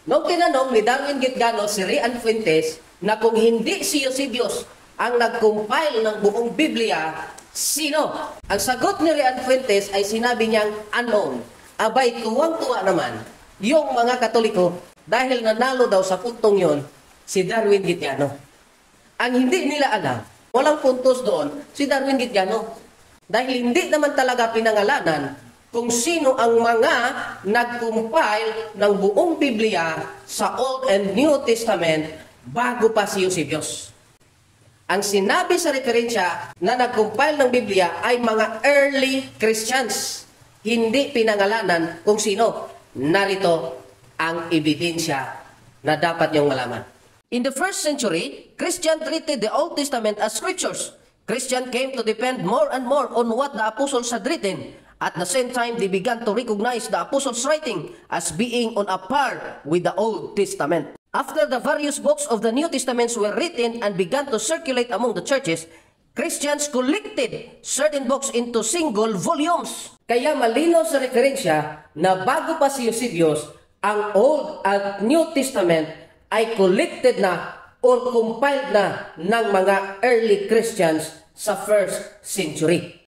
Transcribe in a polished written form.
Nung tinanong ni Darwin Gitgano si Rian Fuentes na kung hindi si Eusebius ang nag-compile ng buong Biblia, sino? Ang sagot ni Rian Fuentes ay sinabi niyang unknown. Abay, tuwang-tuwa naman yung mga Katoliko dahil nanalo daw sa puntong yon si Darwin Gitgano. Ang hindi nila alam, walang puntos doon si Darwin Gitgano. Dahil hindi naman talaga pinangalanan kung sino ang mga nag-compile ng buong Biblia sa Old and New Testament bago pa si Eusebius. Ang sinabi sa referensya na nag-compile ng Biblia ay mga early Christians. Hindi pinangalanan kung sino. Narito ang ebidensya na dapat niyong malaman. In the first century, Christians treated the Old Testament as scriptures. Christians came to depend more and more on what the apostles had written. At the same time, they began to recognize the apostles' writing as being on a par with the Old Testament. After the various books of the New Testaments were written and began to circulate among the churches, Christians collected certain books into single volumes. Kaya malinaw sa referensya na bago pa si Eusebius, ang Old at New Testament ay collected na or compiled na ng mga early Christians sa first century.